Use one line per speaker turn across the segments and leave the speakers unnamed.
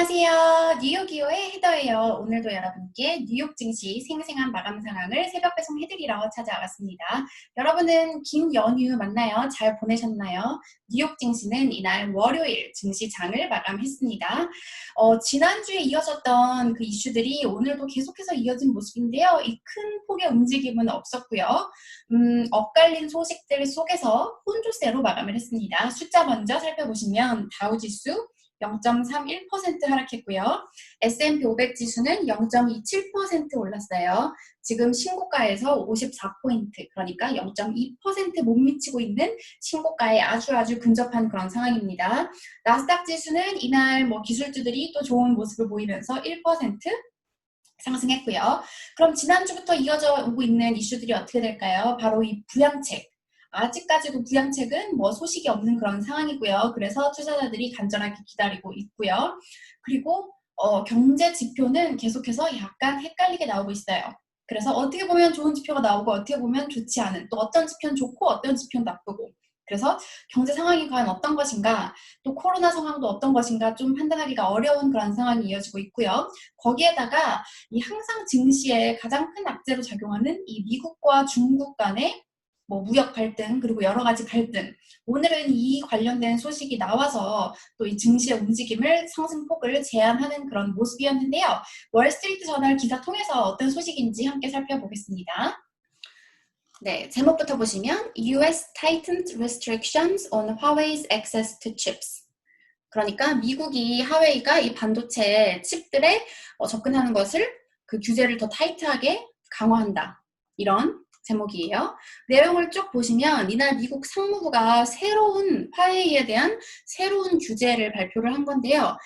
안녕하세요. 뉴욕이오의 헤더예요. 오늘도 여러분께 뉴욕 증시 생생한 마감 상황을 새벽 배송해드리러 찾아왔습니다. 여러분은 긴 연휴 맞나요? 잘 보내셨나요? 뉴욕 증시는 이날 월요일 증시장을 마감했습니다. 지난주에 이어졌던 그 이슈들이 오늘도 계속해서 이어진 모습인데요. 이 큰 폭의 움직임은 없었고요. 엇갈린 소식들 속에서 혼조세로 마감을 했습니다. 숫자 먼저 살펴보시면 다우지수 0.31% 하락했고요. S&P 500 지수는 0.27% 올랐어요. 지금 신고가에서 54포인트, 그러니까 0.2% 못 미치고 있는 신고가에 아주 근접한 그런 상황입니다. 나스닥 지수는 이날 기술주들이 또 좋은 모습을 보이면서 1% 상승했고요. 그럼 지난주부터 이어져 오고 있는 이슈들이 어떻게 될까요? 바로 이 부양책. 아직까지도 부양책은 소식이 없는 그런 상황이고요. 그래서 투자자들이 간절하게 기다리고 있고요. 그리고 경제 지표는 계속해서 약간 헷갈리게 나오고 있어요. 그래서 어떻게 보면 좋은 지표가 나오고 어떻게 보면 좋지 않은, 또 어떤 지표는 좋고 어떤 지표는 나쁘고, 그래서 경제 상황이 과연 어떤 것인가, 또 코로나 상황도 어떤 것인가 좀 판단하기가 어려운 그런 상황이 이어지고 있고요. 거기에다가 이 항상 증시에 가장 큰 악재로 작용하는 이 미국과 중국 간의 무역 갈등, 그리고 여러 가지 갈등. 오늘은 이 관련된 소식이 나와서 또 이 증시의 움직임을 상승폭을 제한하는 그런 모습이었는데요. 월스트리트 저널 기사 통해서 어떤 소식인지 함께 살펴보겠습니다. 네, 제목부터 보시면 US tightened restrictions on Huawei's access to chips. 그러니까 미국이 하웨이가 이 반도체 칩들에 접근하는 것을 그 규제를 더 타이트하게 강화한다. 이런 제목이에요. 내용을 쭉 보시면 이날 미국 상무부가 화웨이에 대한 새로운 규제를 발표를 한 건데요.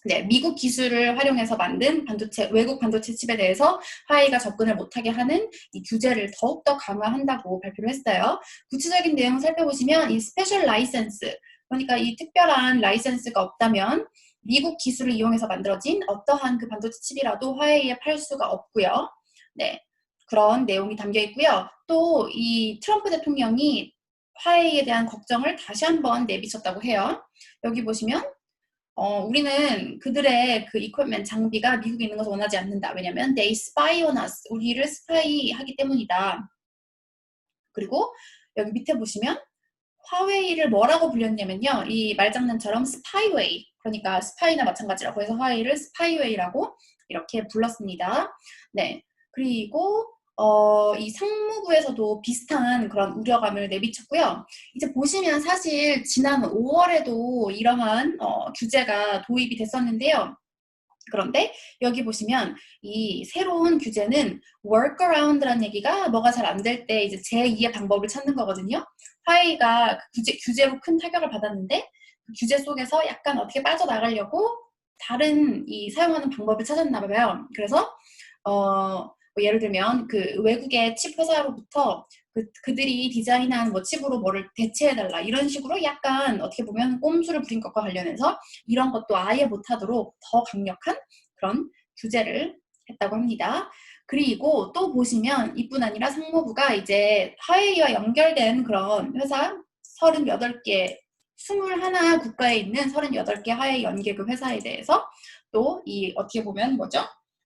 네, 미국 기술을 활용해서 만든 외국 반도체 칩에 대해서 화웨이가 접근을 못하게 하는 이 규제를 더욱더 강화한다고 발표를 했어요. 구체적인 내용 살펴보시면 이 스페셜 라이센스, 그러니까 이 특별한 라이센스가 없다면 미국 기술을 이용해서 만들어진 어떠한 그 반도체 칩이라도 화웨이에 팔 수가 없고요. 네, 그런 내용이 담겨 있고요. 또 이 트럼프 대통령이 화웨이에 대한 걱정을 다시 한번 내비쳤다고 해요. 여기 보시면 우리는 그들의 그 이퀄먼트 장비가 미국에 있는 것을 원하지 않는다. 왜냐면 they spy on us. 우리를 스파이하기 때문이다. 그리고 여기 밑에 보시면 화웨이를 뭐라고 불렸냐면요. 이 말장난처럼 스파이웨이. 그러니까 스파이나 마찬가지라고 해서 화웨이를 스파이웨이라고 이렇게 불렀습니다. 네. 그리고 이 상무부에서도 비슷한 그런 우려감을 내비쳤고요. 이제 보시면 사실 지난 5월에도 이러한 규제가 도입이 됐었는데요. 그런데 여기 보시면 이 새로운 규제는 workaround라는 얘기가 뭐가 잘 안 될 때 이제 제2의 방법을 찾는 거거든요. 화웨이가 규제로 큰 타격을 받았는데 그 규제 속에서 약간 어떻게 빠져나가려고 다른 이 사용하는 방법을 찾았나 봐요. 그래서 예를 들면 그 외국의 칩 회사로부터 그들이 디자인한 칩으로 뭐를 대체해달라 이런 식으로 약간 어떻게 보면 꼼수를 부린 것과 관련해서 이런 것도 아예 못하도록 더 강력한 그런 규제를 했다고 합니다. 그리고 또 보시면 이뿐 아니라 상무부가 이제 화웨이와 연결된 그런 회사 38개 21 국가에 있는 38개 화웨이 연계급 회사에 대해서 또 이 어떻게 보면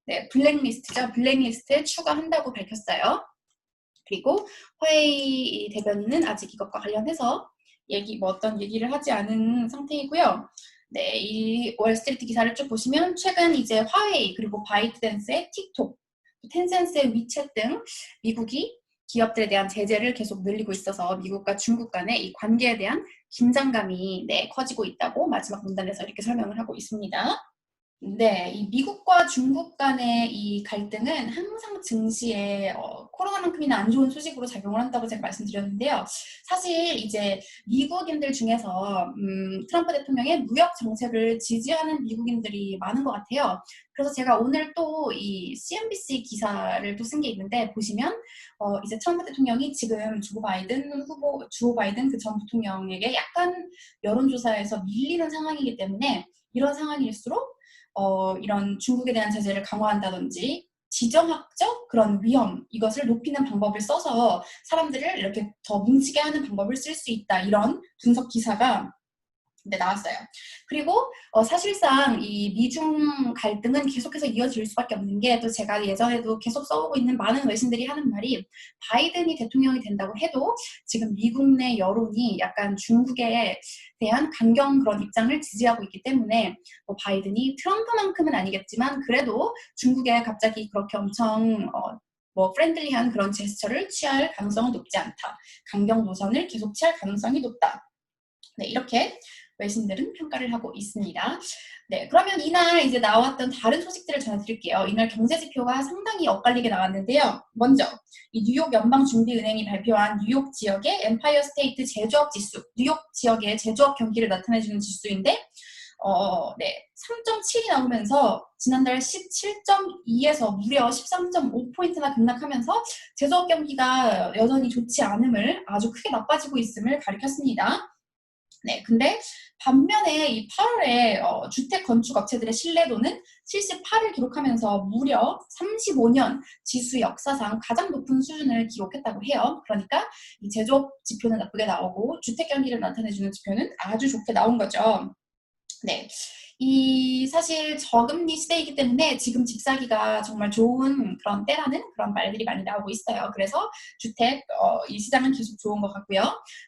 네, 블랙리스트죠. 블랙리스트에 추가한다고 밝혔어요. 그리고 화웨이 대변인은 아직 이것과 관련해서 어떤 얘기를 하지 않은 상태이고요. 네, 이 월스트리트 기사를 쭉 보시면 최근 이제 화웨이 그리고 바이트댄스의 틱톡, 텐센스의 위챗 등 미국이 기업들에 대한 제재를 계속 늘리고 있어서 미국과 중국 간의 이 관계에 대한 긴장감이 커지고 있다고 마지막 문단에서 이렇게 설명을 하고 있습니다. 네, 이 미국과 중국 간의 이 갈등은 항상 증시에 코로나만큼이나 안 좋은 소식으로 작용을 한다고 제가 말씀드렸는데요. 사실 이제 미국인들 중에서 트럼프 대통령의 무역 정책을 지지하는 미국인들이 많은 것 같아요. 그래서 제가 오늘 또 이 CNBC 기사를 또 쓴 게 있는데 보시면 이제 트럼프 대통령이 지금 조 바이든 그 전 부통령에게 약간 여론조사에서 밀리는 상황이기 때문에 이런 상황일수록 이런 중국에 대한 제재를 강화한다든지 지정학적 그런 위험, 이것을 높이는 방법을 써서 사람들을 이렇게 더 뭉치게 하는 방법을 쓸 수 있다. 이런 분석 기사가 네, 나왔어요. 그리고 사실상 이 미중 갈등은 계속해서 이어질 수밖에 없는 게 또 제가 예전에도 계속 써오고 있는 많은 외신들이 하는 말이 바이든이 대통령이 된다고 해도 지금 미국 내 여론이 약간 중국에 대한 강경 그런 입장을 지지하고 있기 때문에 뭐 바이든이 트럼프만큼은 아니겠지만 그래도 중국에 갑자기 그렇게 엄청 뭐 프렌들리한 그런 제스처를 취할 가능성은 높지 않다. 강경 노선을 계속 취할 가능성이 높다. 네, 이렇게 외신들은 평가를 하고 있습니다. 네, 그러면 이날 이제 나왔던 다른 소식들을 전해드릴게요. 이날 경제 지표가 상당히 엇갈리게 나왔는데요. 먼저 이 뉴욕 연방준비은행이 발표한 뉴욕 지역의 엠파이어 스테이트 제조업 지수, 뉴욕 지역의 제조업 경기를 나타내주는 지수인데 네, 3.7이 나오면서 지난달 17.2에서 무려 13.5포인트나 급락하면서 제조업 경기가 여전히 좋지 않음을 아주 크게 나빠지고 있음을 가리켰습니다. 네, 근데 반면에 이 8월에 주택 건축 업체들의 신뢰도는 78을 기록하면서 무려 35년 지수 역사상 가장 높은 수준을 기록했다고 해요. 그러니까 이 제조업 지표는 나쁘게 나오고 주택 경기를 나타내주는 지표는 아주 좋게 나온 거죠. 네. 이 사실 저금리 시대이기 때문에 지금 집 사기가 정말 좋은 그런 때라는 그런 말들이 많이 나오고 있어요. 그래서 주택 이 시장은 계속 좋은 것 같고요.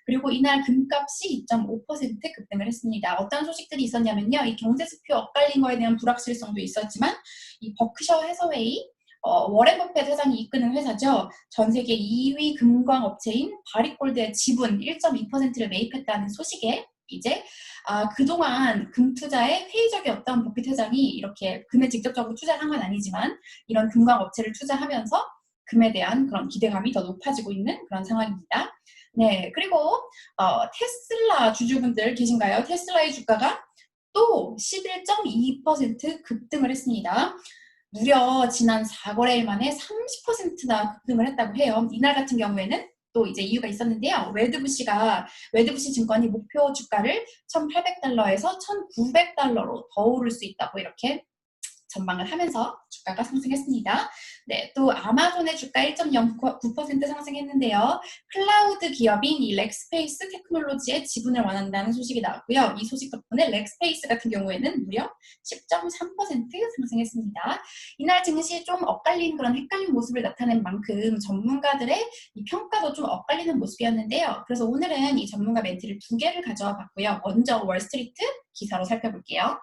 그리고 이날 금값이 2.5% 급등을 했습니다. 어떤 소식들이 있었냐면요. 이 경제지표 엇갈린 거에 대한 불확실성도 있었지만 이 버크셔 해서웨이 워렌 버핏 회장이 이끄는 회사죠. 전 세계 2위 금광 업체인 바리골드의 지분 1.2%를 매입했다는 소식에 이제 그동안 금 투자에 회의적이었던 버핏 회장이 이렇게 금에 직접적으로 투자를 한 건 아니지만 이런 금광 업체를 투자하면서 금에 대한 그런 기대감이 더 높아지고 있는 그런 상황입니다. 네, 그리고 테슬라 주주분들 계신가요? 테슬라의 주가가 또 11.2% 급등을 했습니다. 무려 지난 4거래일 만에 30%나 급등을 했다고 해요. 이날 같은 경우에는 또 이제 이유가 있었는데요. 웨드부시 증권이 목표 주가를 1,800달러에서 1,900달러로 더 오를 수 있다고 이렇게 전망을 하면서 주가가 상승했습니다. 네, 또 아마존의 주가 1.09% 상승했는데요. 클라우드 기업인 이 렉스페이스 테크놀로지의 지분을 완한다는 소식이 나왔고요. 이 소식 덕분에 렉스페이스 같은 경우에는 무려 10.3% 상승했습니다. 이날 증시 좀 엇갈린 그런 헷갈린 모습을 나타낸 만큼 전문가들의 이 평가도 좀 엇갈리는 모습이었는데요. 그래서 오늘은 이 전문가 멘트를 2개를 가져와 봤고요. 먼저 월스트리트 기사로 살펴볼게요.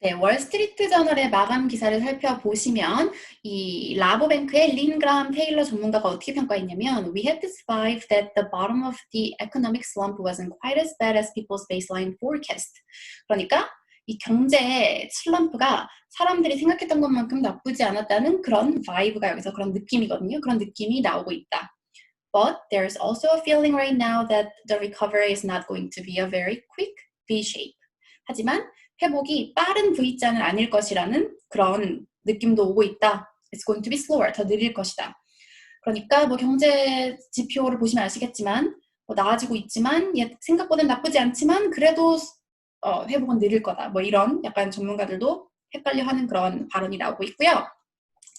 네, 월스트리트 저널의 마감 기사를 살펴보시면 이 라보뱅크의 린 그라함 테일러 전문가가 어떻게 평가했냐면 We had to survive that the bottom of the economic slump wasn't quite as bad as people's baseline forecast. 그러니까 이 경제 슬럼프가 사람들이 생각했던 것만큼 나쁘지 않았다는 그런 바이브가 여기서 그런 느낌이거든요. 그런 느낌이 나오고 있다. But there's also a feeling right now that the recovery is not going to be a very quick V-shape. 하지만 회복이 빠른 V자는 아닐 것이라는 그런 느낌도 오고 있다. It's going to be slower. 더 느릴 것이다. 그러니까 뭐 경제 지표를 보시면 아시겠지만 뭐 나아지고 있지만 생각보다는 나쁘지 않지만 그래도 회복은 느릴 거다. 뭐 이런 약간 전문가들도 헷갈려하는 그런 발언이 나오고 있고요.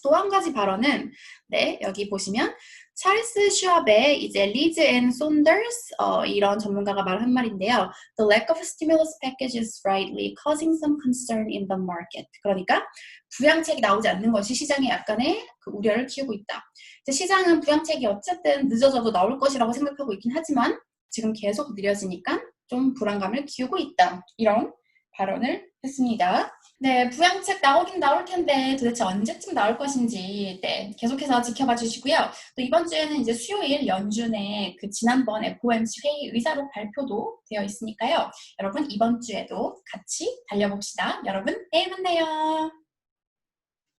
또 한 가지 발언은 네 여기 보시면 찰스 슈왑의 이제 리즈 앤 손더스 이런 전문가가 말한 말인데요. The lack of stimulus package is rightly causing some concern in the market. 그러니까 부양책이 나오지 않는 것이 시장에 약간의 그 우려를 키우고 있다. 시장은 부양책이 어쨌든 늦어져도 나올 것이라고 생각하고 있긴 하지만 지금 계속 느려지니까 좀 불안감을 키우고 있다. 이런 발언을 했습니다. 네, 부양책 나오긴 나올 텐데 도대체 언제쯤 나올 것인지 네, 계속해서 지켜봐 주시고요. 또 이번 주에는 이제 수요일 연준의 그 지난번 FOMC 회의 의사록 발표도 되어 있으니까요. 여러분 이번 주에도 같이 달려봅시다. 여러분 내일 만나요.